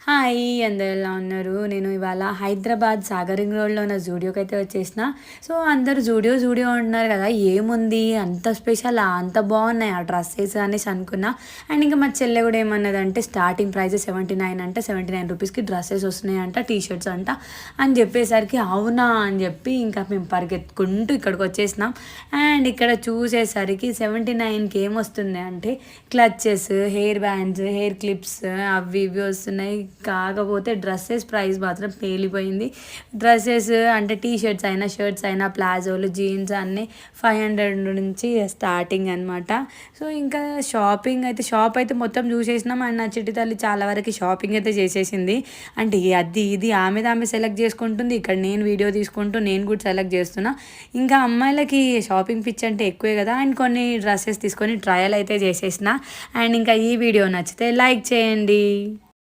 Hi అందరు ఎలా ఉన్నారు? నేను ఇవాళ హైదరాబాద్ సాగర్ రింగ్ రోడ్లో ఉన్న జూడియోకి అయితే వచ్చేసిన. సో అందరూ జూడియో జూడియో అంటున్నారు కదా, ఏముంది అంత స్పెషల్, అంత బాగున్నాయి ఆ డ్రెస్సెస్ అనేసి అనుకున్నా. అండ్ ఇంకా మా చెల్లె కూడా ఏమన్నదంటే స్టార్టింగ్ ప్రైస్ 79 అంటే 79 రూపీస్కి డ్రెస్సెస్ వస్తున్నాయంట, టీషర్ట్స్ అంట అని చెప్పేసరికి అవునా అని చెప్పి ఇంకా మేము పరిగెత్తుకుంటూ ఇక్కడికి వచ్చేసినాం. అండ్ ఇక్కడ చూసేసరికి 79కి ఏమొస్తుంది అంటే clutches, hair bands, hair clips అవి ఇవి వస్తున్నాయి. కాకపోతే డ్రెస్సెస్ ప్రైస్ మాత్రం పేలిపోయింది. డ్రెస్సెస్ అంటే టీ షర్ట్స్ అయినా, షర్ట్స్ అయినా, ప్లాజోలు, జీన్స్ అన్నీ 500 నుంచి స్టార్టింగ్ అనమాట. సో ఇంకా షాప్ అయితే మొత్తం చూసేసినాం. అండ్ నా చిట్టి తల్లి చాలా వరకు షాపింగ్ అయితే చేసేసింది. అంటే అది ఇది ఆమె సెలెక్ట్ చేసుకుంటుంది, ఇక్కడ నేను వీడియో తీసుకుంటూ నేను కూడా సెలెక్ట్ చేస్తున్నా. ఇంకా అమ్మాయిలకి షాపింగ్ పిచ్ అంటే ఎక్కువే కదా. అండ్ కొన్ని డ్రెస్సెస్ తీసుకొని ట్రయల్ అయితే చేసేసిన. అండ్ ఇంకా ఈ వీడియో నచ్చితే లైక్ చేయండి.